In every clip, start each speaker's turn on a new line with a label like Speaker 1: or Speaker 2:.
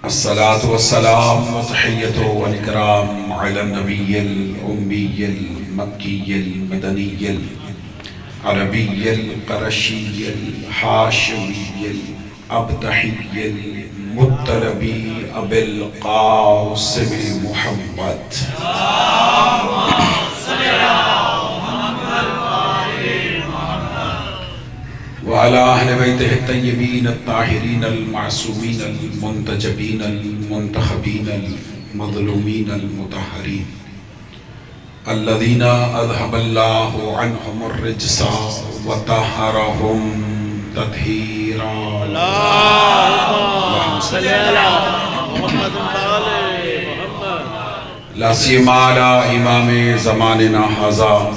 Speaker 1: الصلاة والسلام وتحية والإكرام على النبي الأمي المكي المدني العربي القرشي الحاشمي الأبطحي المطلبي أبي القاسم محمد وعلى أهل بيته الطيبين الطاهرين المعصومين المنتجبين المنتخبين المظلومين المطهرين الذين أذهب الله عنهم الرجس وطهرهم تطهيرا. اللهم صل على محمد لا سيما على إمام زماننا هذا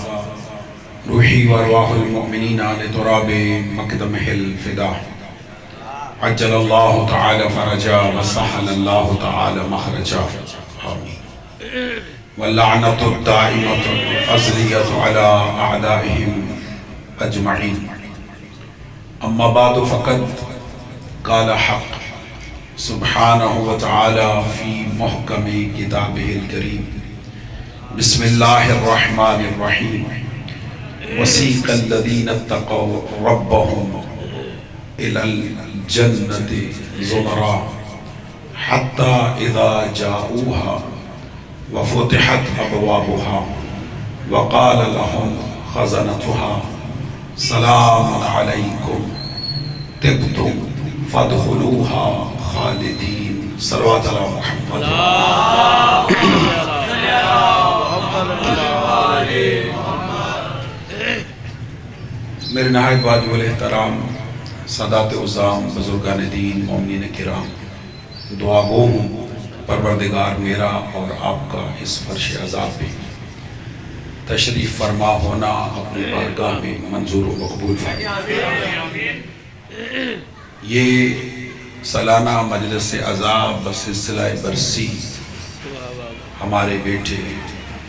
Speaker 1: روحي وارواح المؤمنين لتراب مقدمه الفداء عجل الله تعالى فرجا وسهل الله تعالى مخرجا آمين. واللعنة الدائمة الأزلية على أعدائهم أجمعين. أما بعد فقد قال حق سبحانه وتعالى في محكم كتابه الكريم بسم الله الرحمن الرحيم وسيق الذين اتقوا ربهم إلى الجنة زمرا حتى إذا جاءوها وفتحت أبوابها وقال لهم خزنتها سلام عليكم طبتم فادخلوها خالدين. صلوات على محمد. میرے نہایت واجب الاحترام سادات عظام بزرگان دین مومنین کرام، دعا گو ہوں پروردگار میرا اور آپ کا اس فرش عذاب میں تشریف فرما ہونا اپنی بارگاہ میں منظور و مقبول فرما. یہ سالانہ مجلس عذاب بسلسلہ برسی ہمارے بیٹے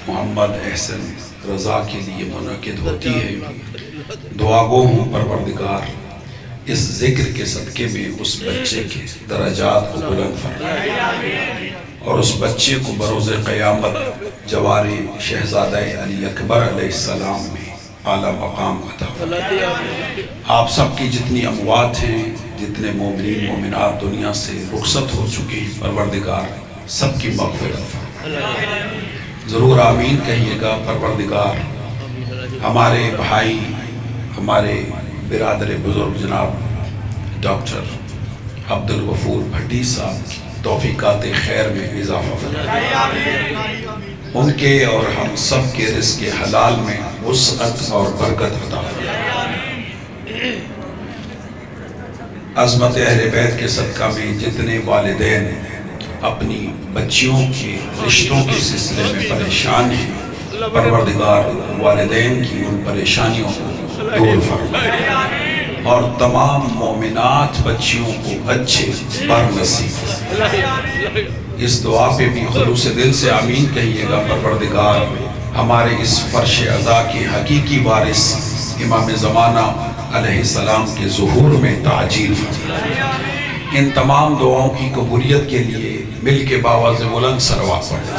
Speaker 1: محمد احسن رضا کے لیے منعقد ہوتی ہے. دعا گو ہوں پروردگار اس ذکر کے صدقے میں اس بچے کے درجات کو بلند فرمائے اور اس بچے کو بروز قیامت جوار شہزادہ علی اکبر علیہ السلام میں اعلیٰ مقام عطا فرمائے. آپ سب کی جتنی اموات ہیں، جتنے مومنین مومنات دنیا سے رخصت ہو چکے ہیں، پروردگار سب کی مغفرت فرمائے. ضرور آمین کہیے گا. پروردگار ہمارے بھائی، ہمارے برادر بزرگ جناب ڈاکٹر عبدالغفور بھٹی صاحب کی توفیقات خیر میں اضافہ فرمائے. ان کے اور ہم سب کے رزق حلال میں وسعت اور برکت عطا فرمائے. عظمت اہل بیت کے صدقہ میں جتنے والدین اپنی بچیوں کے رشتوں کے سلسلے میں پریشان ہیں، پروردگار والدین کی ان پریشانیوں کو دور فرمائے اور تمام مومنات بچیوں کو اچھے بر نصیب فرمائے. اس دعا پہ بھی خلوص دل سے آمین کہیے گا. پروردگار ہمارے اس فرش عزا کے حقیقی وارث امام زمانہ علیہ السلام کے ظہور میں تعجیل فرمائے. ان تمام دعاؤں کی قبولیت کے لیے مل کے باواز بلند صلوات پڑھیں.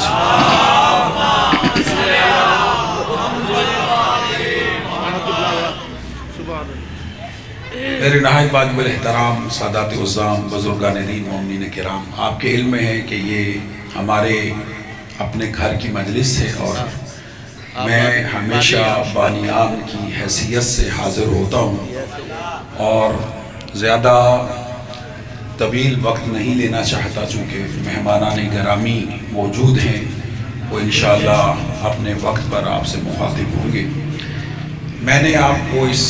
Speaker 1: میرے نہایت واجب الاحترام سادات عظام بزرگان دین مومنین کرام، آپ کے علم میں ہے کہ یہ ہمارے اپنے گھر کی مجلس ہے اور میں ہمیشہ بانیان کی حیثیت سے حاضر ہوتا ہوں اور زیادہ طویل وقت نہیں لینا چاہتا چونکہ مہمانان گرامی موجود ہیں. وہ انشاءاللہ اپنے وقت پر آپ سے مخاطب ہوں گے. میں نے آپ کو اس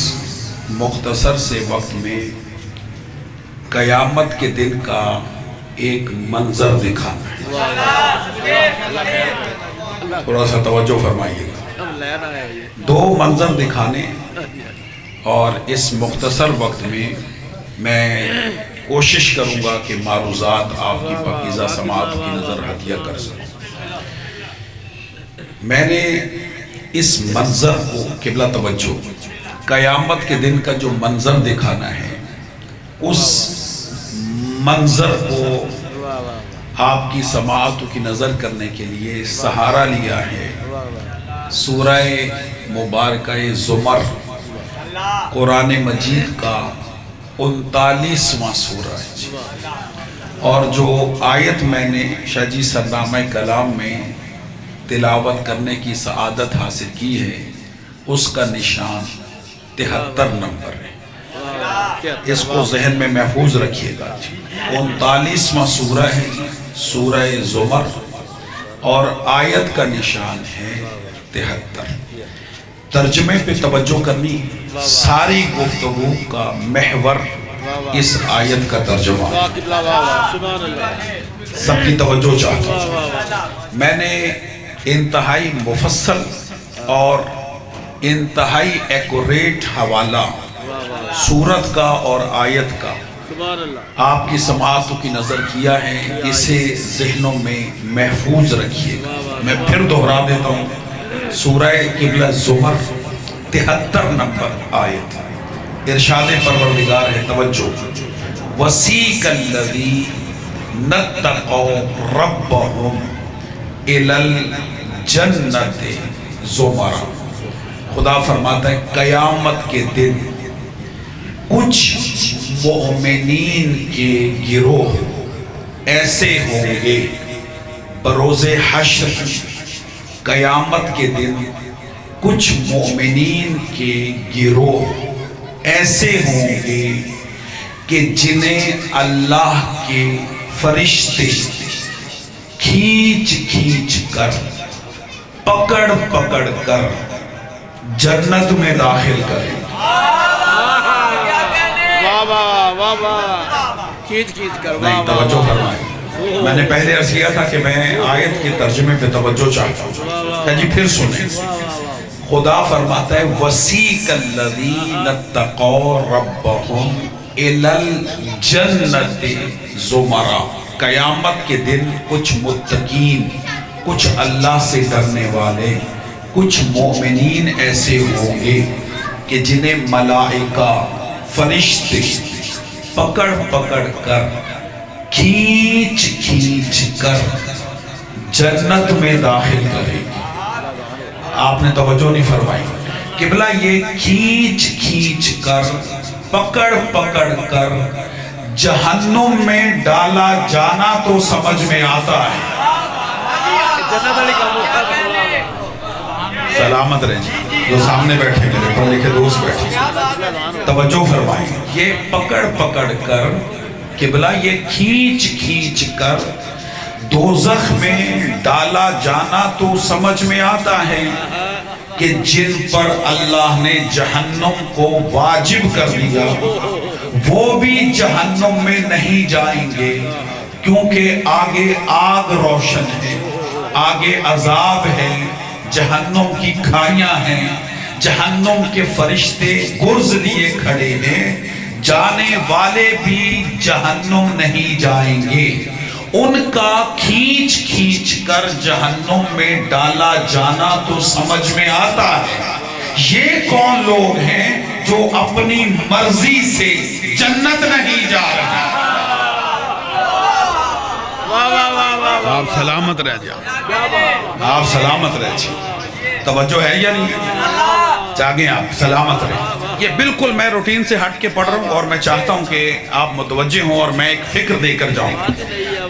Speaker 1: مختصر سے وقت میں قیامت کے دن کا ایک منظر دکھانا ہے. تھوڑا سا توجہ فرمائیے گا. دو منظر دکھانے اور اس مختصر وقت میں کوشش کروں گا کہ معروضات آپ کی پاکیزہ سماعت کی نظر ہدیہ کر سکوں. میں نے اس منظر کو قبلہ توجہ قیامت کے دن کا جو منظر دکھانا ہے اس منظر کو آپ کی سماعتوں کی نظر کرنے کے لیے سہارا لیا ہے سورہ مبارکہ زمر، قرآن مجید کا 39واں سورہ ہے، اور جو آیت میں نے شاہ جی سرنامہ کلام میں تلاوت کرنے کی سعادت حاصل کی ہے، اس کا نشان 73 نمبر ہے۔ اس کو ذہن میں محفوظ رکھیے گا۔ 39واں سورہ ہے، سورہ زمر، اور آیت کا نشان ہے 73۔ ترجمے پہ توجہ کرنی، ساری گفتگو کا محور اس آیت کا ترجمہ، سب کی توجہ چاہتا ہوں۔ میں نے انتہائی مفصل اور انتہائی ایکوریٹ حوالہ سورت کا اور آیت کا آپ کی سماعتوں کی نظر کیا ہے، اسے ذہنوں میں محفوظ رکھیے گا۔ میں پھر دہرا دیتا ہوں، سورہ قبلہ زمر 73 نمبر آیت، ارشاد پروردگار ہے، توجہ، وَسِيقَ الَّذِينَ اتَّقَوْا رَبَّهُمْ إِلَى الْجَنَّةِ زُمَرًا۔ خدا فرماتا ہے قیامت کے دن کچھ مومنین کے گروہ ایسے ہوں گے، بروز حشر قیامت کے دن کچھ مومنین کے گروہ ایسے ہوں گے کہ جنہیں اللہ کے فرشتے کھینچ کھینچ کر، پکڑ پکڑ کر جنت میں داخل کریں۔ نہیں، توجہ فرمائیں، میں نے پہلے عرض کیا تھا کہ میں آیت کے ترجمے پہ توجہ چاہتا ہوں، جی پھر سنیں۔ خدا فرماتا ہے وَسِيقَ الَّذِينَ اتَّقَوْا رَبَّهُمْ إِلَى الْجَنَّةِ زُمَرًا۔ قیامت کے دن کچھ متقین، کچھ اللہ سے ڈرنے والے، کچھ مومنین ایسے ہوں گے کہ جنہیں ملائکہ، فرشتے پکڑ پکڑ کر، کھینچ کھینچ کر جنت میں داخل کرے گی۔ آپ نے توجہ نہیں فرمائی، قبلہ یہ کھینچ کھینچ کر، پکڑ پکڑ کر جہنم میں ڈالا جانا تو سمجھ میں آتا ہے۔ سلامت رہیں جو سامنے بیٹھے، میرے پڑھ لکھے دوست بیٹھے، توجہ فرمائیں، یہ پکڑ پکڑ کر، قبلہ یہ کھینچ کھینچ کر دوزخ میں ڈالا جانا تو سمجھ میں آتا ہے کہ جن پر اللہ نے جہنم کو واجب کر دیا وہ بھی جہنم میں نہیں جائیں گے، کیونکہ آگے آگ روشن ہے، آگے عذاب ہے، جہنم کی کھائیاں ہیں، جہنم کے فرشتے گرز لیے کھڑے ہیں، جانے والے بھی جہنم نہیں جائیں گے۔ ان کا کھینچ کھینچ کر جہنم میں ڈالا جانا تو سمجھ میں آتا ہے۔ یہ کون لوگ ہیں جو اپنی مرضی سے جنت نہیں جا رہے؟ آپ سلامت رہ جائیں، آپ سلامت رہ جائیں، توجہ ہے یا نہیں؟ جاگیں، آپ سلامت رہیں۔ یہ بالکل میں روٹین سے ہٹ کے پڑھ رہا ہوں، اور میں چاہتا ہوں کہ آپ متوجہ ہوں اور میں ایک فکر دے کر جاؤں۔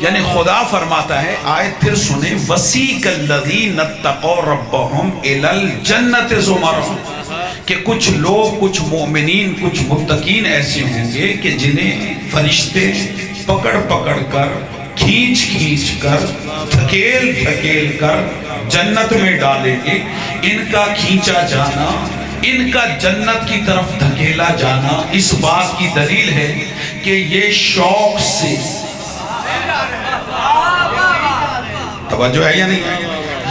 Speaker 1: یعنی خدا فرماتا ہے، آیت پھر سنیں، وَسِيقَ الَّذِينَ اتَّقَوْا رَبَّهُمْ إِلَى الْجَنَّةِ زُمَرًا، کہ کچھ لوگ، کچھ مومنین، کچھ متقین ایسے ہوں گے کہ جنہیں فرشتے پکڑ پکڑ کر، کھینچ کھینچ کر، دھکیل دھکیل کر جنت میں ڈالیں گے۔ ان کا کھینچا جانا، ان کا جنت کی طرف دھکیلا جانا اس بات کی دلیل ہے کہ یہ شوق سے، توجہ ہے یا نہیں،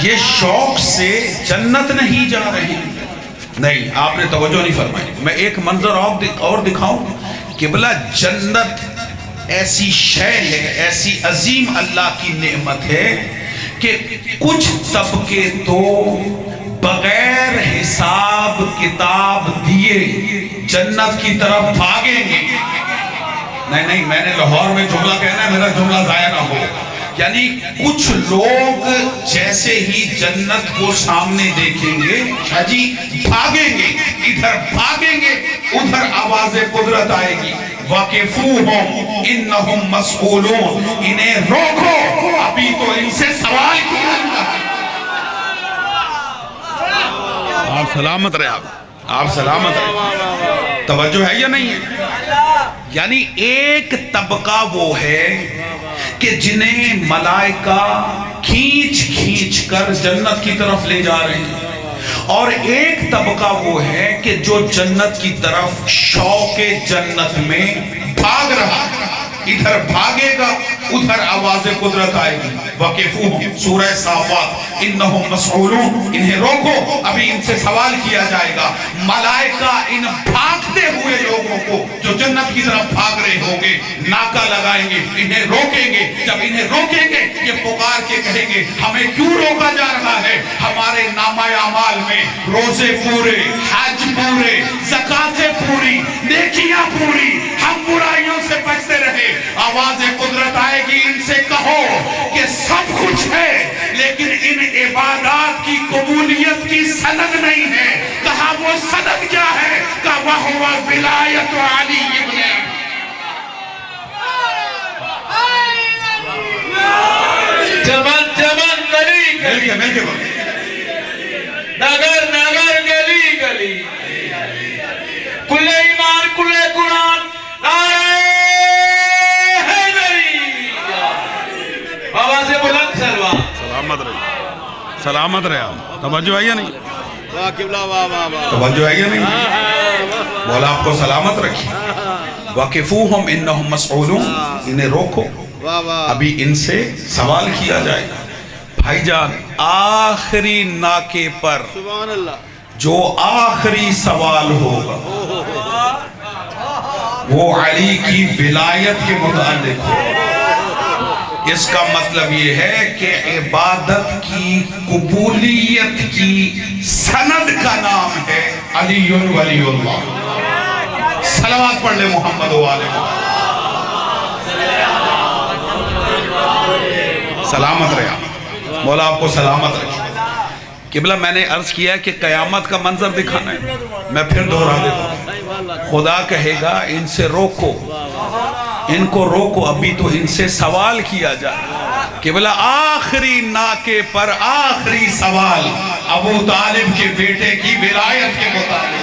Speaker 1: یہ شوق سے جنت نہیں جا رہے۔ نہیں، آپ نے توجہ نہیں فرمائی۔ میں ایک منظر اور دکھاؤں، قبلہ جنت ایسی شے ہے، ایسی عظیم اللہ کی نعمت ہے کہ کچھ طبقے تو بغیر حساب کتاب دیے جنت کی طرف بھاگیں گے۔ نہیں، میں نے لاہور میں جملہ کہنا ہے، میرا جملہ ضائع نہ ہو۔ یعنی کچھ لوگ جیسے ہی جنت کو سامنے دیکھیں گے جی بھاگیں گے، ادھر بھاگیں گے، ادھر آواز قدرت آئے گی وَقِفُوهُمْ إِنَّهُمْ مَسْئُولُونَ، انہیں روکو ابھی تو ان سے سوال کیا جائے۔ آپ سلامت رہے، آپ سلامت رہے، توجہ ہے یا نہیں ہے؟ یعنی ایک طبقہ وہ ہے کہ جنہیں ملائکہ کھینچ کھینچ کر جنت کی طرف لے جا رہے ہیں، اور ایک طبقہ وہ ہے کہ جو جنت کی طرف شوق جنت میں بھاگ رہا ہے، ادھر بھاگے گا ادھر آواز قدرت آئے گی وَقِفُوهُمْ سورہ صافات انہم مسئولون، انہیں روکو ابھی ان سے سوال کیا جائے گا۔ ملائکہ ان بھاگتے ہوئے لوگوں کو جو جنت کی طرف بھاگ رہے ہوں گے ناکہ لگائیں گے، انہیں روکیں گے، جب انہیں روکیں گے یہ پکار کے کہیں گے ہمیں کیوں روکا جا رہا ہے؟ ہمارے نامہ اعمال میں روزے پورے، حج پورے، زکاتیں پوری، نیکیاں پوری، ہم برائیوں سے بچتے رہے۔ آواز قدرت آئے گی ان سے کہو کہ سب کچھ ہے لیکن ان عبادات کی قبولیت کی سند نہیں ہے۔ کہا وہ سند کیا ہے؟ کہا وَهُوَ وِلَایَةُ عَلِیِّ ابْنِ
Speaker 2: جمن جمن گلی گلی
Speaker 1: مل کے
Speaker 2: نگر نگر گلی گلی کل ایمان کل قرآن نعرہ حیدری آواز بلند سلوان
Speaker 1: سلامت رہے، سلامت رہے آپ، توجہ ہے یا نہیں؟
Speaker 2: واہ قبلہ واہ واہ واہ
Speaker 1: توجہ ہے یا نہیں؟ مولا آپ کو سلامت رکھی۔ وَقِفُوهُمْ إِنَّهُمْ مَسْئُولُونَ، انہیں روکو ابھی ان سے سوال کیا جائے گا۔ بھائی جان آخری ناکے پر
Speaker 2: سبحان اللہ
Speaker 1: جو آخری سوال ہوگا وہ علی کی ولایت کے متعلق ہوگا۔ اس کا مطلب یہ ہے کہ عبادت کی قبولیت کی سند کا نام ہے علی ولی اللہ۔ صلوات پڑھ لے محمد و آل محمد۔ سلامت رہے مولا آپ کو سلامت رکھے۔ قبلہ میں نے عرض کیا کہ قیامت کا منظر دکھانا ہے، میں پھر دہرا دیتا ہوں۔ خدا کہے گا ان سے روکو، ان کو روکو ابھی تو ان سے سوال کیا جائے۔ قبلہ آخری ناکے پر آخری سوال ابو طالب کے بیٹے کی ولایت کے مطابق۔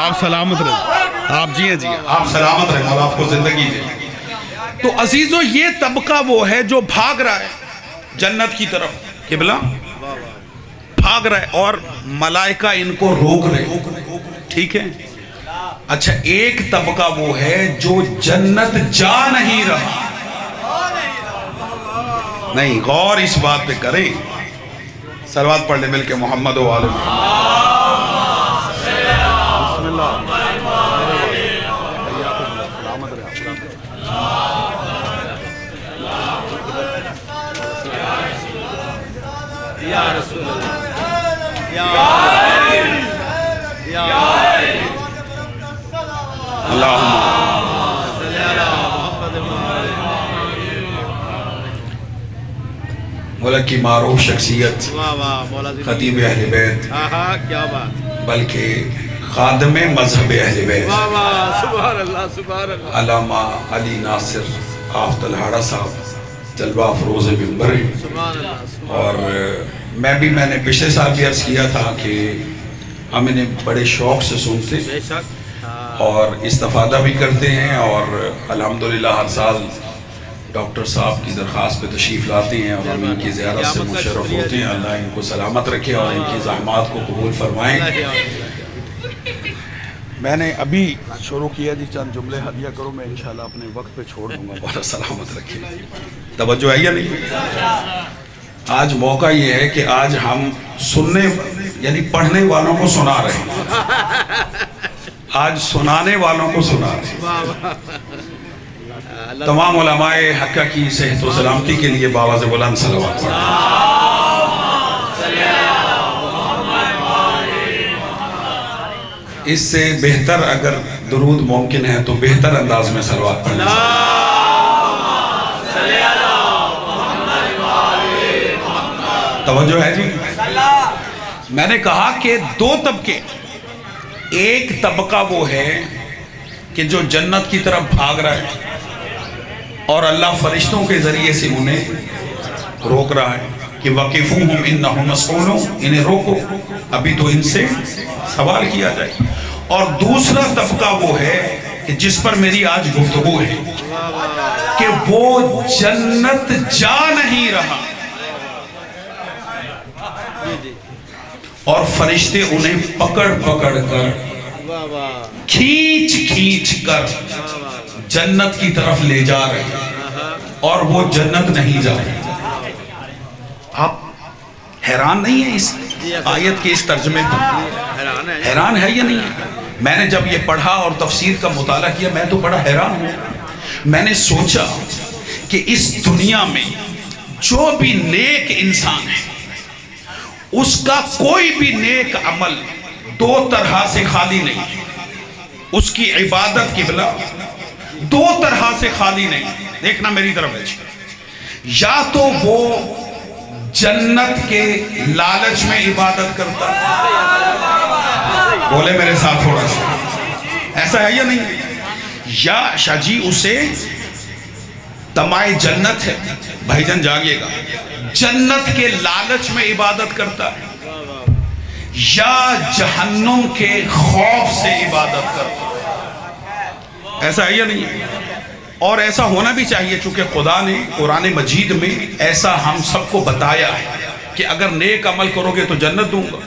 Speaker 1: آپ سلامت رہے، آپ جیئے جیئے، آپ سلامت رہے، مولا آپ کو زندگی دے۔ تو عزیزو یہ طبقہ وہ ہے جو بھاگ رہا ہے جنت کی طرف، قبلہ بھاگ رہا ہے اور ملائکہ ان کو روک رہے، ٹھیک ہے؟ اچھا ایک طبقہ وہ ہے جو جنت جا نہیں رہا۔ نہیں غور اس بات پہ کریں، صلوات پڑھ لے مل کے محمد و آل محمد۔ بسم اللہ
Speaker 2: یا رسول اللہ یا
Speaker 1: اللہم
Speaker 2: صلی علی محمد
Speaker 1: مولا کی معروف شخصیت،
Speaker 2: واہ واہ مولا
Speaker 1: خطیب اہل بیت،
Speaker 2: کیا بات،
Speaker 1: بلکہ خادم مذہب اہل بیت،
Speaker 2: واہ واہ سبحان اللہ سبحان اللہ،
Speaker 1: علامہ علی ناصر آفت الہاڑا صاحب جلوہ فروز منبر۔
Speaker 2: سبحان اللہ،
Speaker 1: اور میں نے پچھلے سال بھی عرض کیا تھا کہ ہم انہیں بڑے شوق سے سنتے
Speaker 2: بے شک
Speaker 1: اور استفادہ بھی کرتے ہیں، اور الحمدللہ ہر سال ڈاکٹر صاحب کی درخواست پہ تشریف لاتے ہیں اور ہم ان کی زیارت سے مشرف ہوتے ہیں۔ اللہ ان کو سلامت رکھے اور ان کی زحمات کو قبول فرمائیں۔ میں نے ابھی شروع کیا جی، چند جملے ہدیہ کرو، میں انشاءاللہ اپنے وقت پہ چھوڑ دوں گا۔ بہت سلامت رکھے، توجہ ہے یا نہیں؟ آج موقع یہ ہے کہ آج ہم سننے یعنی پڑھنے والوں کو سنا رہے ہیں، آج سنانے والوں کو سنا رہے ہیں۔ تمام علماء حقہ کی صحت و سلامتی کے لیے باواز بلند صلوات پڑھیں۔ اس سے بہتر اگر درود ممکن ہے تو بہتر انداز میں صلوات پڑھیں۔ توجہ ہے جی؟ میں نے کہا کہ دو طبقے، ایک طبقہ وہ ہے کہ جو جنت کی طرف بھاگ رہا ہے اور اللہ فرشتوں کے ذریعے سے انہیں روک رہا ہے کہ وَقِفُوهُمْ إِنَّهُمْ مَسْئُولُونَ، انہیں روکو، ابھی تو ان سے سوال کیا جائے۔ اور دوسرا طبقہ وہ ہے کہ جس پر میری آج گفتگو ہے کہ وہ جنت جا نہیں رہا اور فرشتے انہیں پکڑ پکڑ کر کھینچ کھینچ کر جنت کی طرف لے جا رہے ہیں اور وہ جنت نہیں جا رہے۔ آپ حیران نہیں ہیں اس آیت کے اس ترجمے پر؟ حیران ہے یا نہیں ہے؟ میں نے جب یہ پڑھا اور تفسیر کا مطالعہ کیا میں تو بڑا حیران ہوں۔ میں نے سوچا کہ اس دنیا میں جو بھی نیک انسان ہے اس کا کوئی بھی نیک عمل دو طرح سے خالی نہیں ہے۔ اس کی عبادت قبلہ دو طرح سے خالی نہیں، دیکھنا میری طرف ہے، یا تو وہ جنت کے لالچ میں عبادت کرتا ہے، بولے میرے ساتھ تھوڑا سا، ایسا ہے یا نہیں؟ یا شاہ جی اسے تمائے جنت ہے، بھائی جان جاگیے گا، جنت کے لالچ میں عبادت کرتا ہے، یا جہنم کے خوف سے عبادت کرتا ہے، ایسا ہے یا نہیں؟ اور ایسا ہونا بھی چاہیے چونکہ خدا نے قرآن مجید میں ایسا ہم سب کو بتایا ہے کہ اگر نیک عمل کرو گے تو جنت دوں گا،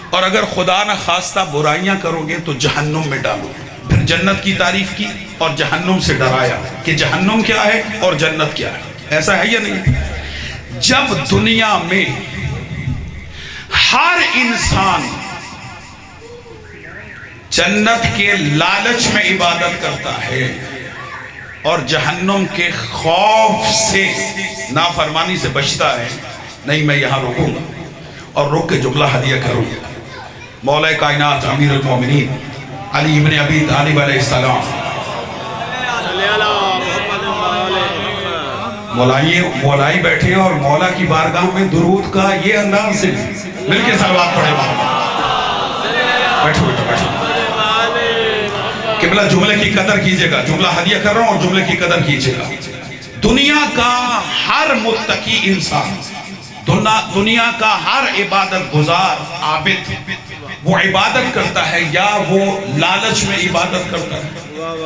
Speaker 1: اور اگر خدا نہ خواستہ برائیاں کرو گے تو جہنم میں ڈالو گے۔ پھر جنت کی تعریف کی اور جہنم سے ڈرایا کہ جہنم کیا ہے اور جنت کیا ہے، ایسا ہے یا نہیں؟ جب دنیا میں ہر انسان جنت کے لالچ میں عبادت کرتا ہے اور جہنم کے خوف سے نافرمانی سے بچتا ہے، نہیں میں یہاں رکوں گا اور رک کے جملہ ہدیہ کروں گا۔ مولا کائنات امیر المومنین علی ابن ابی طالب علیہ السلام، مولائی بیٹھے اور مولا کی بارگاہ میں درود کا یہ انداز سے مل کے صلوات پڑھے بابا، بیٹھو بیٹھو بیٹھو، قبلہ جملے کی قدر کیجئے گا، جملہ ہدیہ کر رہا ہوں اور جملے کی قدر کیجئے گا۔ دنیا کا ہر متقی انسان، دنیا کا ہر عبادت گزار عابد، وہ عبادت کرتا ہے یا وہ لالچ میں عبادت کرتا ہے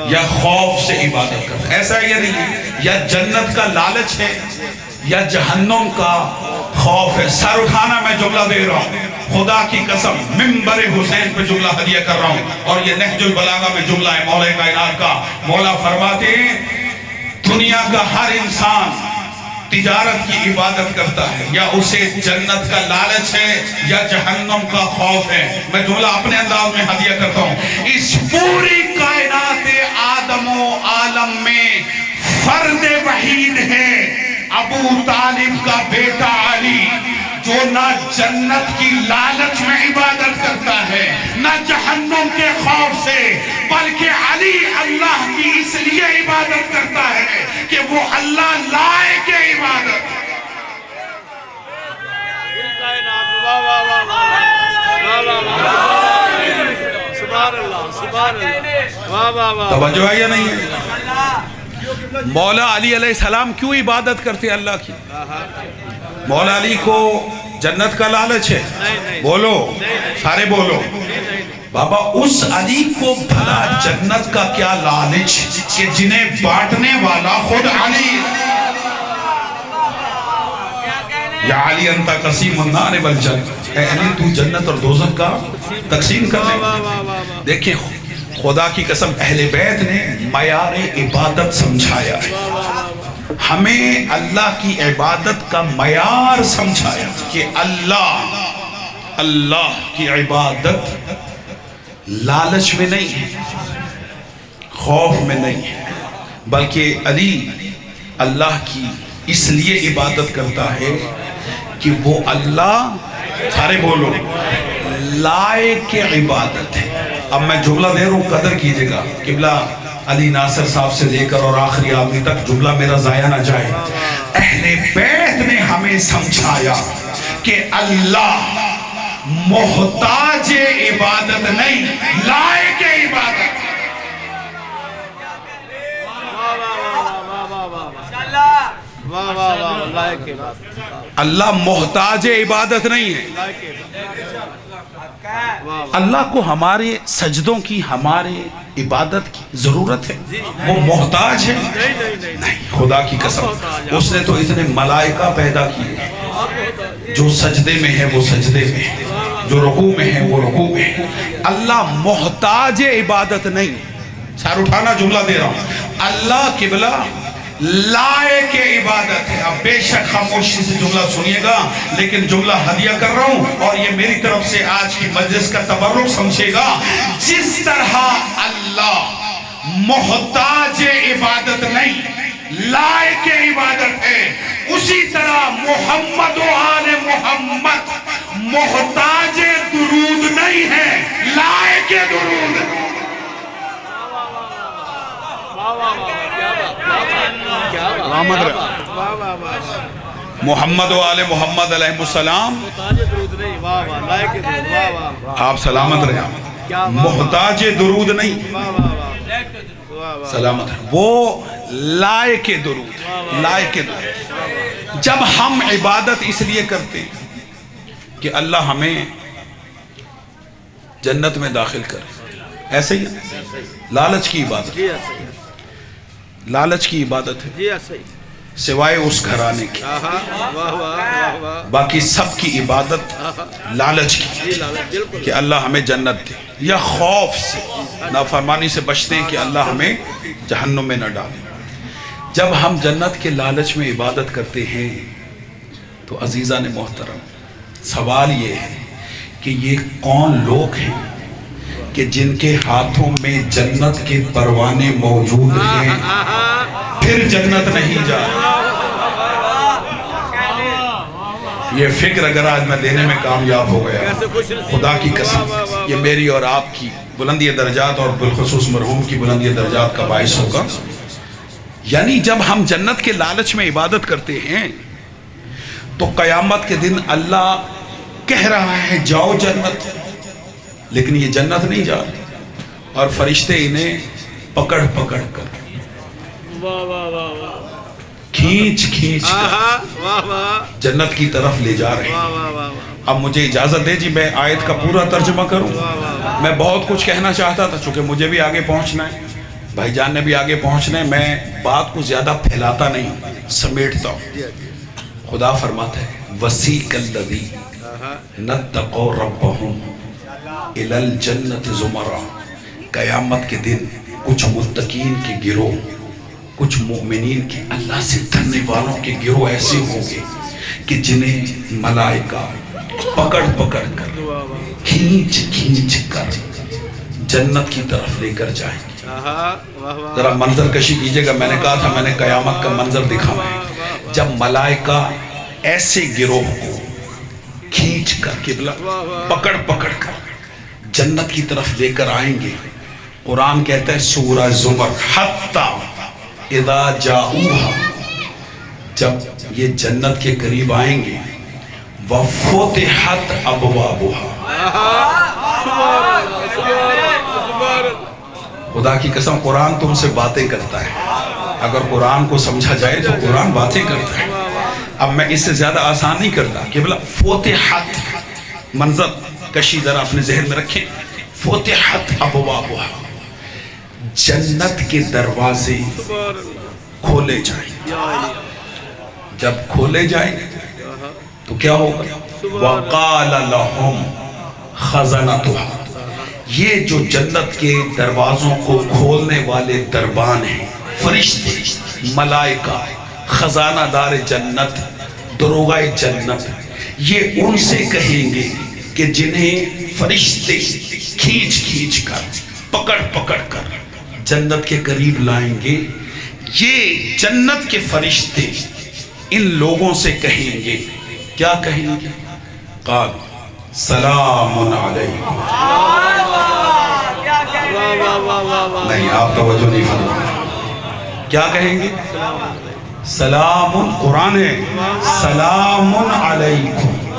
Speaker 1: یا خوف سے عبادت کرتا ہے، ایسا ہے یا نہیں؟ یا جنت کا لالچ ہے یا جہنم کا خوف ہے۔ سر اٹھانا، میں جملہ دے رہا ہوں، خدا کی قسم منبر حسین پہ جملہ ہدیہ کر رہا ہوں، اور یہ نہج البلاغہ میں جملہ ہے مولا کائنات کا۔ مولا فرماتے ہیں دنیا کا ہر انسان تجارت کی عبادت کرتا ہے یا اسے جنت کا لالچ ہے یا جہنم کا خوف ہے۔ میں جملہ اپنے انداز میں ہدیہ کرتا ہوں، اس پوری کائنات آدم و عالم میں فرد وحید ہے ابو طالب کا بیٹا علی، جو نہ جنت کی لالچ میں عبادت کرتا ہے نہ جہنم کے خوف سے، بلکہ علی اللہ کی اس لیے عبادت کرتا ہے کہ وہ اللہ لائق عبادت۔ توجہ ہے یا نہیں ہے؟ مولا علی علیہ السلام کیوں عبادت کرتے اللہ کی؟ مولا علی کو جنت کا لالچ ہے؟ بولو سارے بولو بابا، اس علی کو بھلا جنت کا کیا لالچ کہ جنہیں بانٹنے والا خود علی۔ یا علی انتا قسیم النار والجنت، اے علی تو جنت اور دوزخ کا تقسیم کر لے۔ دیکھیں خدا کی قسم اہل بیت نے معیار عبادت سمجھایا ہے، ہمیں اللہ کی عبادت کا معیار سمجھایا کہ اللہ کی عبادت لالچ میں نہیں ہے، خوف میں نہیں ہے، بلکہ علی اللہ کی اس لیے عبادت کرتا ہے کہ وہ اللہ، سارے بولو، لائق عبادت ہے۔ اب میں جملہ دے رہا ہوں، قدر کیجئے گا، قبلہ علی ناصر صاحب سے لے کر اور آخری آدمی تک جملہ میرا ضائع نہ جائے۔ اہل بیت نے ہمیں سمجھایا کہ اللہ محتاج عبادت نہیں، لائق عبادت۔ اللہ محتاج عبادت نہیں ہے۔ اللہ کو ہمارے سجدوں کی، ہمارے عبادت کی ضرورت ہے؟ وہ محتاج ہے؟ نہیں، خدا کی قسم، اس نے تو اتنے ملائکہ پیدا کیے، جو سجدے میں ہے وہ سجدے میں ہے، جو رکوع میں ہے وہ رکوع میں ہے۔ اللہ محتاج عبادت نہیں۔ سار اٹھانا جملہ دے رہا ہوں، اللہ قبلہ لائق عبادت ہے۔ اب بے شک خاموشی سے جملہ سنیے گا، لیکن جملہ ہدیہ کر رہا ہوں اور یہ میری طرف سے آج کی مجلس کا تبرک سمجھے گا۔ جس طرح اللہ محتاج عبادت نہیں، لائق عبادت ہے، اسی طرح محمد و آل محمد محتاج درود نہیں ہے، لائق درود ہے۔ محمد و آل محمد علیہ السلام، آپ سلامت رہے، محتاج درود نہیں، سلامت رہے، وہ لائق درود، لائق درود۔ جب ہم عبادت اس لیے کرتے ہیں کہ اللہ ہمیں جنت میں داخل کرے، ایسے ہی لالچ کی عبادت، لالچ کی عبادت ہے، سوائے اس گھرانے کی، باقی سب کی عبادت لالچ کی، کہ اللہ ہمیں جنت دے، یا خوف سے، نافرمانی سے بچتے ہیں کہ اللہ ہمیں جہنم میں نہ ڈالے۔ جب ہم جنت کے لالچ میں عبادت کرتے ہیں تو عزیزان محترم، سوال یہ ہے کہ یہ کون لوگ ہیں کہ جن کے ہاتھوں میں جنت کے پروانے موجود ہیں پھر جنت نہیں جا رہے؟ یہ فکر اگر آج میں دینے میں کامیاب ہو گیا، خدا کی قسم، یہ میری اور آپ کی بلندی درجات اور بالخصوص مرحوم کی بلندی درجات کا باعث ہوگا۔ یعنی جب ہم جنت کے لالچ میں عبادت کرتے ہیں تو قیامت کے دن اللہ کہہ رہا ہے جاؤ جنت، لیکن یہ جنت نہیں جا رہے، اور فرشتے انہیں پکڑ پکڑ کر، کھینچ کھینچ کر جنت کی طرف لے جا رہے ہیں۔ اب مجھے اجازت دے جی میں آیت کا پورا ترجمہ کروں۔ میں بہت کچھ کہنا چاہتا تھا، چونکہ مجھے بھی آگے پہنچنا ہے، بھائی جان نے بھی آگے پہنچنا ہے، میں بات کو زیادہ پھیلاتا نہیں، سمیٹتا ہوں۔ خدا فرماتا ہے وَسِيقَ الَّذِينَ اتَّقَوْا رَبَّهُمْ إِلَى الْجَنَّةِ زُمَرًا۔ قیامت کے دن کچھ متقین کے گروہ، کچھ مومنین کے، اللہ سے ڈرنے والوں کے گروہ ایسے ہوں گے کہ جنہیں ملائکہ پکڑ پکڑ کر، کھینچ کھینچ کر جنت کی طرف لے کر جائیں گے۔ ذرا منظر کشی کیجئے گا، میں نے کہا تھا میں نے قیامت کا منظر دکھانا ہے، جب ملائکہ ایسے گروہ کو کھینچ کر، قبلہ پکڑ پکڑ کر جنت کی طرف لے کر آئیں گے۔ قرآن کہتا ہے سورہ زمر، حتی اذا جاؤہا، جب یہ جنت کے قریب آئیں گے، وفتحت ابوابہا، خدا کی قسم قرآن تم سے باتیں کرتا ہے، اگر قرآن کو سمجھا جائے تو قرآن باتیں کرتا ہے۔ اب میں اس سے زیادہ آسان نہیں کرتا کہ بلا فتحت، منظر کشی ذرا اپنے ذہن میں رکھیں، فتحت ابوابہا، جنت کے دروازے کھولے جائیں۔ جب کھولے جائیں تو کیا ہوگا؟ وَقَالَ لَهُمْ خَزَنَتُهَا، یہ جو جنت کے دروازوں کو کھولنے والے دربان ہیں، فرشتے، ملائکہ، خزانہ دار جنت، دروغہ جنت، یہ ان سے کہیں گے کہ جنہیں فرشتے کھینچ کھینچ کر، پکڑ پکڑ کر جنت کے قریب لائیں گے، یہ جنت کے فرشتے ان لوگوں سے کہیں گے، کیا کہیں گے؟ قال سلام علیکم، نہیں آپ توجہ نہیں فرمائیں، کیا کہیں گے؟ سلام، قرآن ہے، سلام علیکم،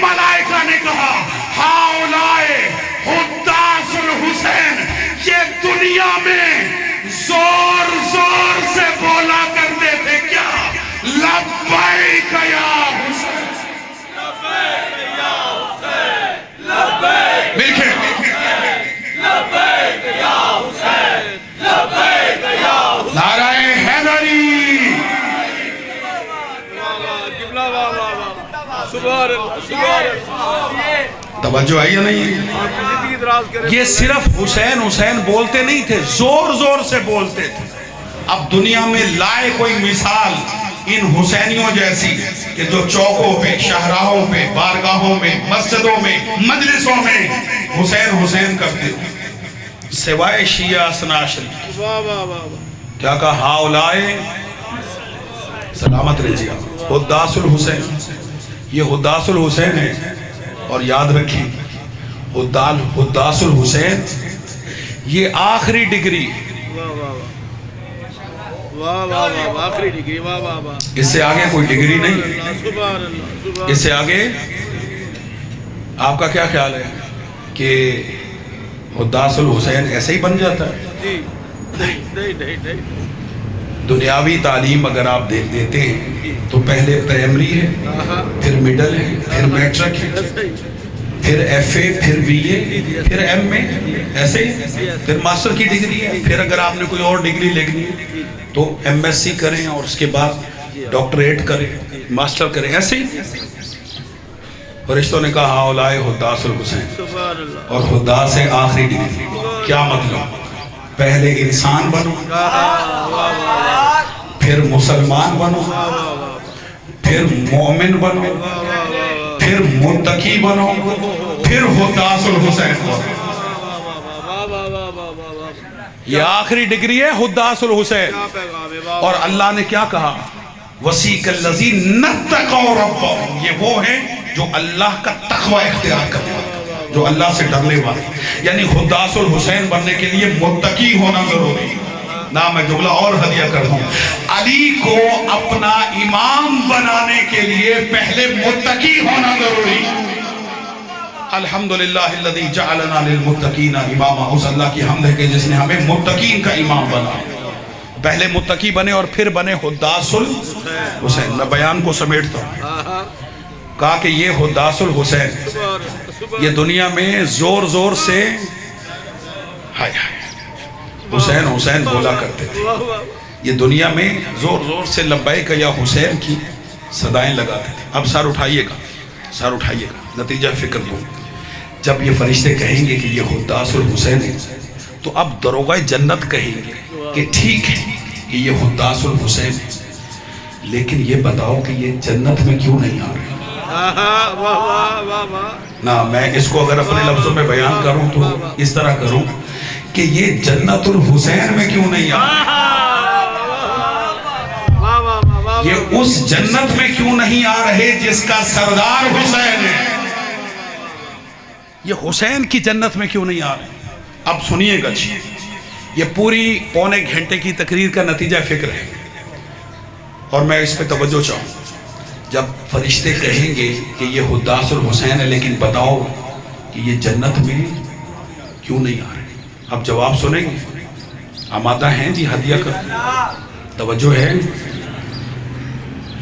Speaker 1: ملائکہ نے کہا ہاؤلائے حداث الحسین، یہ دنیا میں زور زور سے بولا کرتے تھے کیا؟ لبیک یا حسین، مل کے نعرہ حیدری، توجہ آئی یا نہیں؟ یہ صرف حسین حسین بولتے نہیں تھے، زور زور سے بولتے تھے۔ اب دنیا میں لائے کوئی مثال ان حسینیوں جیسی کہ جو چوکوں پہ، شاہراہوں پہ، بارگاہوں میں، مسجدوں میں، مجلسوں میں حسین حسین کرتے تھے، سوائے شیعہ اثنا عشری۔ کیا کہا؟ ہاؤلائے، سلامت رہیے، حداث الحسین، یہ حداث الحسین ہے۔ اور یاد رکھیں حداث الحسین یہ آخری ڈگری،
Speaker 3: آخری ڈگری،
Speaker 1: اس سے آگے کوئی ڈگری نہیں ہے۔ اس سے آگے آپ کا کیا خیال ہے کہ حداث الحسین ایسے ہی بن جاتا ہے؟ دنیاوی تعلیم اگر آپ دیتے ہیں تو پہلے پرائمری ہے، پھر مڈل ہے، پھر میٹرک ہے، پھر ایف اے، پھر بی اے، پھر ایم اے، ایسے ہی پھر ماسٹر کی ڈگری ہے، پھر اگر آپ نے کوئی اور ڈگری لکھنی ہے تو ایم ایس سی کریں اور اس کے بعد ڈاکٹریٹ کریں، ماسٹر کریں، ایسے ہی۔ فرشتوں نے کہا ہاؤلائے حداث الحسین، اور حداث ہے آخری ڈگری۔ کیا مطلب؟ پہلے انسان بنو، پھر مسلمان بنو، پھر مومن بنو، پھر متقی بنو، پھر حداث الحسین بنو۔ یہ آخری ڈگری ہے حداث الحسین۔ اور اللہ نے کیا کہا؟ وَسِيقَ الَّذِينَ اتَّقَوْا رَبَّهُمْ، یہ وہ ہیں جو اللہ کا تقوی اختیار کرتے ہیں، جو اللہ سے ڈرنے والے۔ یعنی حداث الحسین بننے کے لیے متقی ہونا ضروری ہے۔ نہ میں جملہ اور ہدیہ کر دوں، علی کو اپنا امام بنانے کے لیے پہلے متقی ہونا ضروری ہے۔ الحمدللہ الذی جعلنا للمتقین اماما، اس اللہ کی حمد ہے کہ جس نے ہمیں متقین کا امام بنا۔ پہلے متقی بنے اور پھر بنے حداث الحسین۔ میں بیان کو سمیٹتا ہوں۔ کہا کہ یہ حداث الحسین یہ دنیا میں زور زور سے حسین حسین بولا کرتے تھے، یہ دنیا میں زور زور سے لبیک یا حسین کی صدائیں لگاتے تھے۔ اب سر اٹھائیے گا، سر اٹھائیے گا، نتیجہ فکر دو۔ جب یہ فرشتے کہیں گے کہ یہ حداث الحسین ہے تو اب دروغہ جنت کہیں گے کہ ٹھیک ہے کہ یہ حداث الحسین ہے، لیکن یہ بتاؤ کہ یہ جنت میں کیوں نہیں آ رہے؟ نہ میں اس کو اگر اپنے لفظوں میں بیان کروں تو اس طرح کروں کہ یہ جنت الحسین میں کیوں نہیں آ رہے؟ یہ اس جنت میں کیوں نہیں آ رہے جس کا سردار حسین ہے؟ یہ حسین کی جنت میں کیوں نہیں آ رہے؟ اب سنیے گا جی، یہ پوری پونے گھنٹے کی تقریر کا نتیجہ فکر ہے اور میں اس پہ توجہ چاہوں۔ جب فرشتے کہیں گے کہ یہ حداث الحسین ہے لیکن بتاؤ کہ یہ جنت میں کیوں نہیں آ رہے؟ اب جواب سنیں گے؟ آمادہ ہیں جی ہدیہ کر؟ توجہ ہے؟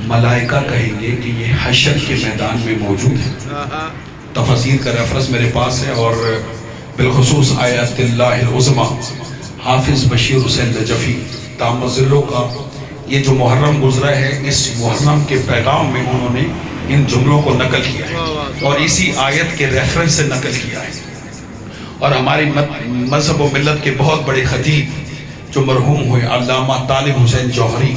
Speaker 1: ملائکہ کہیں گے کہ یہ حشر کے میدان میں موجود ہے۔ تفسیر کا ریفرنس میرے پاس ہے اور بالخصوص آیات اللہ العظمیٰ حافظ بشیر حسین نجفی تامزلوں کا یہ جو محرم گزرا ہے، اس محرم کے پیغام میں انہوں نے ان جملوں کو نقل کیا ہے اور اسی آیت کے ریفرنس سے نقل کیا ہے۔ اور ہماری مذہب و ملت کے بہت بڑے خطیب جو مرحوم ہوئے علامہ طالب حسین جوہری،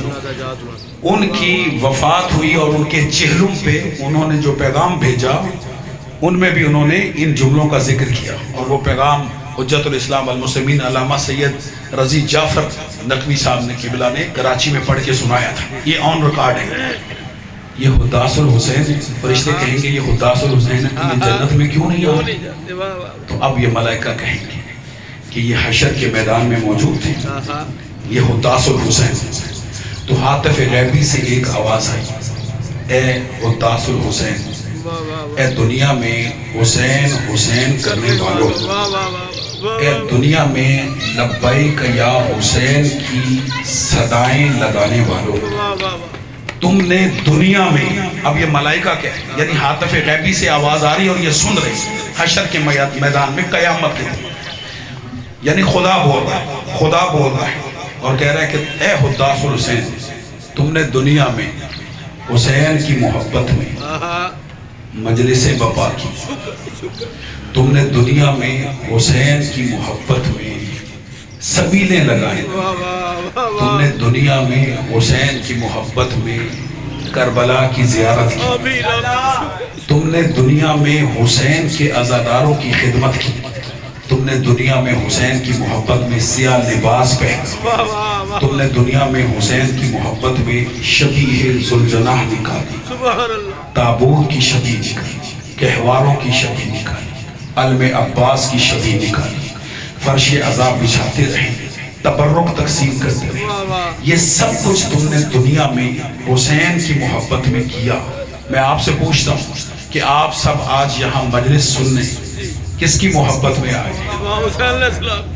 Speaker 1: ان کی وفات ہوئی اور ان کے چہلم پہ انہوں نے جو پیغام بھیجا ان میں بھی انہوں نے ان جملوں کا ذکر کیا، اور وہ پیغام حجت الاسلام المسلمین علامہ سید رضی جعفر نقوی صاحب نے قبلہ نے کراچی میں پڑھ کے سنایا تھا۔ یہ آن ریکارڈ ہے۔ یہ حداث الحسین ہے، فرشتے کہیں گے یہ حداث الحسین ہے، یہ جنت میں کیوں نہیں آ رہا؟ تو اب یہ ملائکہ کہیں گے کہ یہ حشر کے میدان میں موجود تھے، یہ حداث الحسین۔ تو حاطف غیبی سے ایک آواز آئی، اے حداث الحسین اے دنیا میں حسین حسین کرنے والوں، اے دنیا میں لبیک یا حسین کی صدائیں لگانے والوں، تم نے دنیا میں، اب یہ ملائکہ کیا ہے، یعنی حاطف غیبی سے آواز آ رہی اور یہ سن رہے حشر کے میدان میں قیامت کے دن، یعنی خدا بول رہا ہے، خدا بول رہا ہے اور کہہ رہا ہے کہ اے حداث الحسین، تم نے دنیا میں حسین کی محبت میں مجلس بپا کی، تم نے دنیا میں حسین کی محبت میں سبیلیں لگائیں، تم نے دنیا میں حسین کی محبت میں کربلا کی زیارت کی، تم نے دنیا میں حسین کے عزاداروں کی خدمت کی، تم نے دنیا میں حسین کی محبت میں سیاہ لباس پہنا، تم نے دنیا میں حسین کی محبت میں شبیہ ذوالجناح نکالی، تابوت کی شبیہ نکالی، گہواروں کی شبیہ نکالی، علم عباس کی شبیہ نکالی، فرش عذاب بچھاتے رہے، تبرک تقسیم کرتے رہے، یہ سب کچھ تم نے دنیا میں حسین کی محبت میں کیا۔ میں آپ سے پوچھتا ہوں کہ آپ سب آج یہاں مجلس سننے کس کی محبت میں آئے؟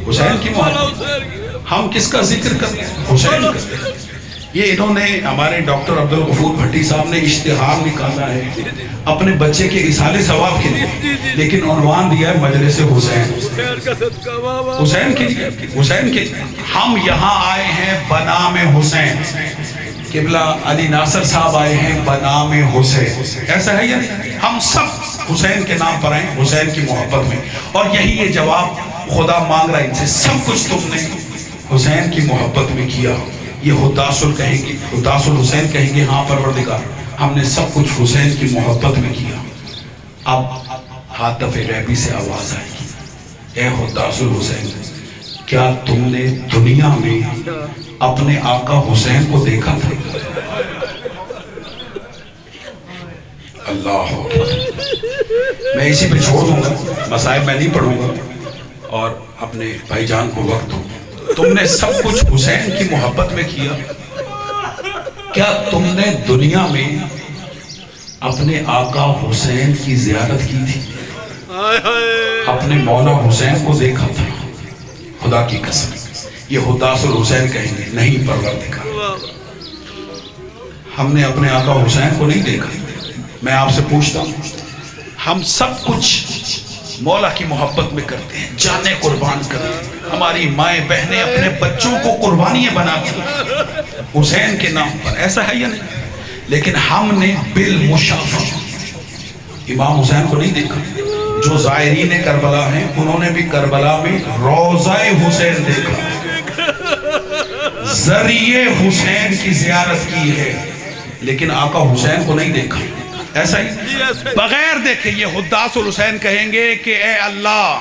Speaker 1: حسین کی محبت۔ ہم کس کا ذکر کرتے ہیں؟ حسین کا۔ یہ انہوں نے، ہمارے ڈاکٹر عبدالغفور بھٹی صاحب نے اشتہار نکالا ہے اپنے بچے کے اصالِ ثواب کے لیے، لیکن عنوان دیا ہے مجلس حسین، حسین کے لیے، حسین کے لیے۔ ہم یہاں آئے ہیں بنام حسین، قبلہ علی ناصر صاحب آئے ہیں بنام حسین، ایسا ہے یا نہیں؟ ہم سب حسین کے نام پر آئے ہیں، حسین کی محبت میں، اور یہی یہ جواب خدا مانگ رہا ہے ان سے، سب کچھ تم نے حسین کی محبت میں کیا۔ یہ حداث کہیں گے، حداث الحسین کہیں گے ہاں پروردگار، ہم نے سب کچھ حسین کی محبت میں کیا۔ اب حاطف غیبی سے آواز آئے گی، اے حداث الحسین، کیا تم نے دنیا میں اپنے آقا حسین کو دیکھا تھا؟ اللہ اکبر۔ میں اسی پہ چھوڑ دوں گا، مسائب میں نہیں پڑھوں گا اور اپنے بھائی جان کو وقت دوں۔ تم نے سب کچھ حسین کی محبت میں کیا، کیا تم نے دنیا میں اپنے آقا حسین کی زیارت کی تھی؟ اپنے مولا حسین کو دیکھا تھا؟ خدا کی قسم یہ حداث الحسین کہیں گے نہیں پروردگار، ہم نے اپنے آقا حسین کو نہیں دیکھا۔ میں آپ سے پوچھتا ہوں، ہم سب کچھ مولا کی محبت میں کرتے ہیں، جانیں قربان کرتے ہیں، ہماری مائیں بہنیں اپنے بچوں کو قربانیاں بناتی ہیں حسین کے نام پر، ایسا ہے یا نہیں؟ لیکن ہم نے بالمشافہ امام حسین کو نہیں دیکھا۔ جو زائرین کربلا ہیں انہوں نے بھی کربلا میں روضہ حسین دیکھا، ذریعے حسین کی زیارت کی ہے، لیکن آقا حسین کو نہیں دیکھا۔ ایسا ہی بغیر دیکھے یہ حداث الحسین کہیں گے کہ اے اللہ،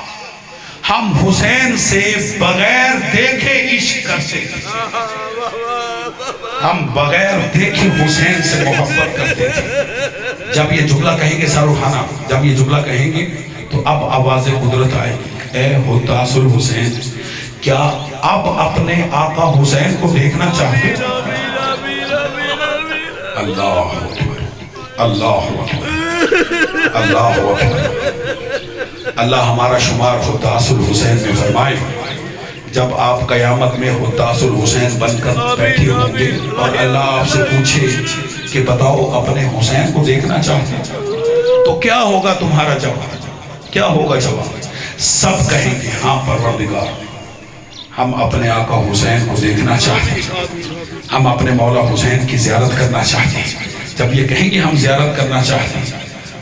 Speaker 1: ہم حسین سے بغیر دیکھے عشق کرتے تھے، ہم بغیر دیکھے حسین سے محبت کرتے تھے۔ جب یہ جملہ کہیں گے سر اٹھانا، جب یہ جملہ کہیں گے تو اب آواز قدرت آئے گی، اے حداث الحسین، کیا اب اپنے آقا حسین کو دیکھنا چاہتے؟ اللہ اکبر، اللہ اکبر، اللہ اکبر۔ اللہ ہمارا شمار حداث الحسین میں فرمائے۔ جب آپ قیامت میں حداث الحسین بن کر بیٹھے ہوں گے اور اللہ آپ سے پوچھے کہ بتاؤ اپنے حسین کو دیکھنا چاہتے ہیں، تو کیا ہوگا تمہارا جواب؟ کیا ہوگا جواب؟ سب کہیں گے ہاں پروردگار، ہم اپنے آقا حسین کو دیکھنا چاہتے ہیں، ہم اپنے مولا حسین کی زیارت کرنا چاہتے ہیں۔ جب یہ کہیں گے ہم زیارت کرنا چاہتے ہیں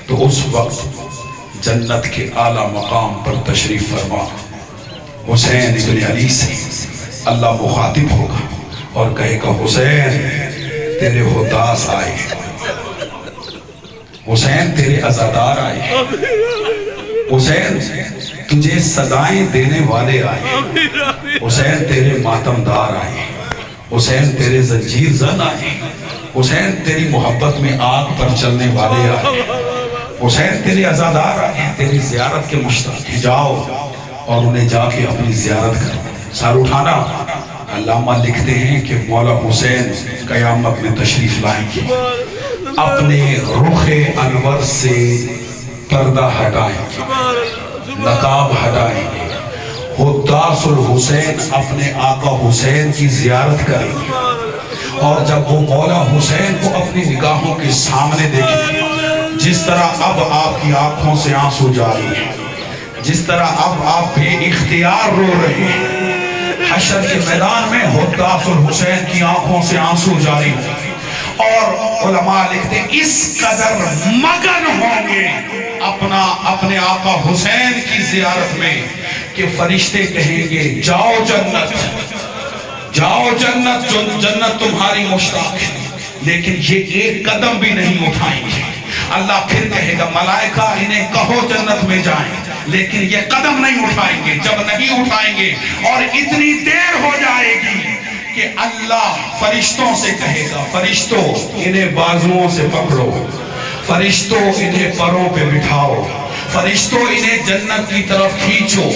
Speaker 1: تو اس وقت جنت کے اعلیٰ مقام پر تشریف فرما حسین ابن علی سے اللہ مخاطب ہوگا اور کہے گا حسین تیرے حداث آئے، حسین تیرے عزادار آئے، حسین تجھے صدائیں دینے والے آئے، حسین تیرے ماتمدار آئے، حسین تیرے زنجیر زن آئے، حسین تیری محبت میں آگ پر چلنے والے آئے، حسین تیرے عزادار آئے، تیری زیارت کے مشتاق ہیں، جاؤ اور انہیں جا کے اپنی زیارت کرو۔ سر اٹھانا، علامہ لکھتے ہیں کہ مولا حسین قیامت میں تشریف لائیں گے، اپنے رخ انور سے پردہ ہٹائیں گے، نقاب ہٹائیں گے، حداث الحسین اپنے آقا حسین کی زیارت کریں گے، اور جب وہ مولا حسین کو اپنی نگاہوں کے سامنے دیکھیں گے، جس طرح اب آپ کی آنکھوں سے آنسو جاری ہیں، جس طرح اب آپ بے اختیار رو رہے ہیں، حشر کے میدان میں حداث الحسین کی آنکھوں سے آنسو جاری ہیں، اور علماء لکھتے ہیں اس قدر مگن ہوں گے اپنے آقا حسین کی زیارت میں کہ فرشتے کہیں گے جاؤ جنت، جاؤ جنت، جو جنت تمہاری مشتاق ہے، لیکن یہ ایک قدم بھی نہیں اٹھائیں گے۔ اللہ پھر کہے گا ملائکہ انہیں کہو جنت میں جائیں، لیکن یہ قدم نہیں اٹھائیں گے۔ جب نہیں اٹھائیں گے اور اتنی دیر ہو جائے گی کہ اللہ فرشتوں سے کہے گا فرشتوں انہیں بازوؤں سے پکڑو، فرشتوں انہیں پروں پہ بٹھاؤ، فرشتوں انہیں جنت کی طرف کھینچو،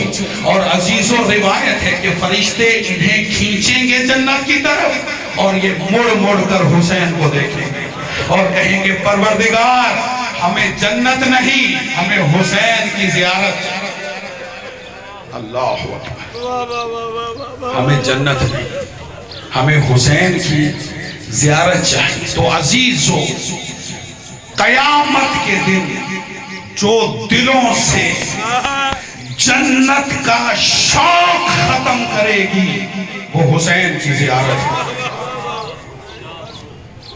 Speaker 1: اور عزیزوں روایت ہے کہ فرشتے انہیں کھینچیں گے جنت کی طرف، اور یہ مڑ مڑ کر حسین کو دیکھیں گے اور کہیں گے پروردگار ہمیں جنت نہیں، ہمیں حسین کی زیارت۔ اللہ اکبر، ہمیں جنت نہیں، ہمیں حسین کی زیارت چاہیے۔ تو عزیزوں قیامت کے دن جو دلوں سے جنت کا شوق ختم کرے گی وہ حسین کی زیارت ہے،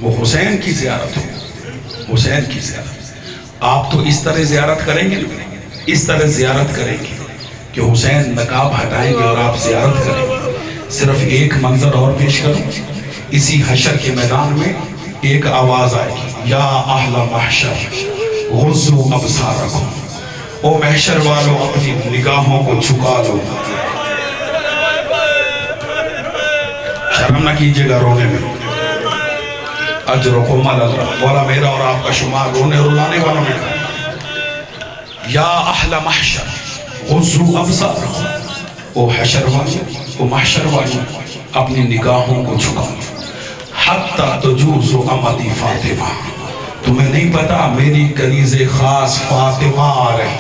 Speaker 1: وہ حسین کی زیارت ہو، حسین کی زیارت۔ آپ تو اس طرح زیارت کریں گے، اس طرح زیارت کریں گے کہ حسین نقاب ہٹائیں گے اور آپ زیارت کریں گے۔ صرف ایک منظر اور پیش کروں، اسی حشر کے میدان میں ایک آواز آئے گی، یا اہل محشر غضوا ابصارکم، او محشر والو اپنی نگاہوں کو جھکا لو۔ شرم نہ کیجئے گا رونے میں، اجرکم علی اللہ، بولا میرا اور آپ کا شمار رونے رلانے والوں میں کہا، یا اہل محشر غضوا ابصارکم، او حشر والو، او محشر والو اپنی نگاہوں کو جھکاؤ، حتی تجوز امتی فاطمہ، تمہیں نہیں پتا میری کنیز خاص فاطمہ آ رہی۔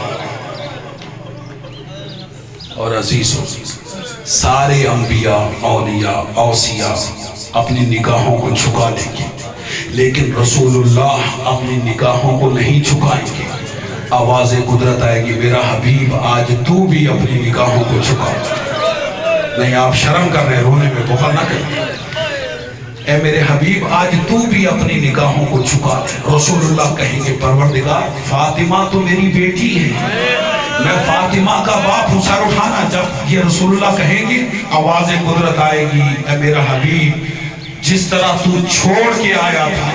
Speaker 1: اور عزیزوں سارے انبیاء، اولیاء، اوصیاء اپنی نگاہوں کو جھکا لیں گے، لیکن رسول اللہ اپنی نگاہوں کو نہیں جھکائیں گے۔ آواز قدرت آئے گی، میرا حبیب آج تو بھی اپنی نگاہوں کو جھکا۔ نہیں آپ شرم کر رہے، رونے میں بخل نہ کریں، اے میرے حبیب آج تو بھی اپنی نگاہوں کو جھکا دے۔ رسول اللہ کہیں گے پروردگار فاطمہ تو میری بیٹی ہے، میں فاطمہ کا باپ ہوں، سر اٹھانا۔ جب یہ رسول اللہ کہیں گے آواز قدرت آئے گی، اے میرا حبیب جس طرح تو چھوڑ کے آیا تھا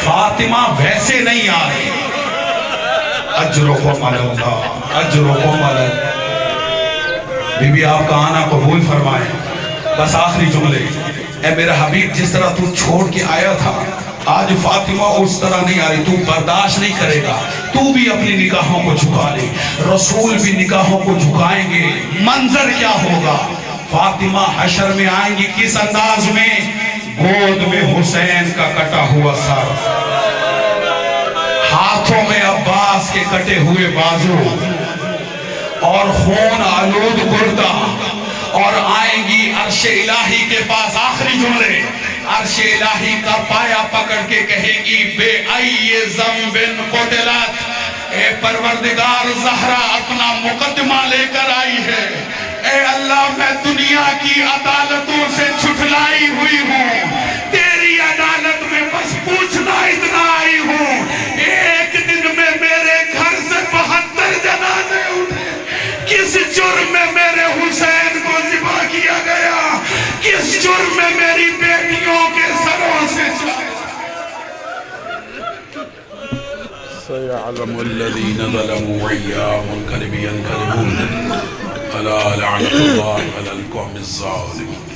Speaker 1: فاطمہ ویسے نہیں آ رہی۔ اجرکم علی اللہ، اجرکم علی اللہ۔ بی بی آپ کا آنا قبول فرمائیں۔ بس آخری جملے، اے میرا حبیب جس طرح تو چھوڑ کے آیا تھا آج فاطمہ اس طرح نہیں آ رہی، تو برداشت نہیں کرے گا، تو بھی اپنی نگاہوں کو جھکا لے۔ رسول بھی نگاہوں کو جھکائیں گے، منظر کیا ہوگا؟ فاطمہ حشر میں آئیں گی کس انداز میں؟ گود میں حسین کا کٹا ہوا سر، ہاتھوں میں عباس کے کٹے ہوئے بازو اور خون آلود کرتا، اور آئیں گی عرش الہی کے پاس۔ آخری جملے، عرش الہی کا پایا پکڑ کے کہے گی بے ای ذنب قتلت، اے پروردگار زہرا اپنا مقدمہ لے کر آئی ہے۔ اے اللہ میں دنیا کی عدالتوں سے چھٹلائی ہوئی ہوں، تیری عدالت میں بس پوچھنا اتنا آئی ہوں، ایک دن میں میرے گھر سے 72 جنازے اٹھے، کس جرم میں میرے حسین کو ذبح کیا گیا، کس جرم میں میری بیٹیوں کے سروں سے چاہے۔ سَيَعْلَمُ الَّذِينَ ظَلَمُوا وَإِيَّاهُمُ الْكَذِبِ يَنْكَذِبُونَ أَلَا لَعْنَةُ اللَّهِ عَلَى الْقَوْمِ الظَّالِمِينَ۔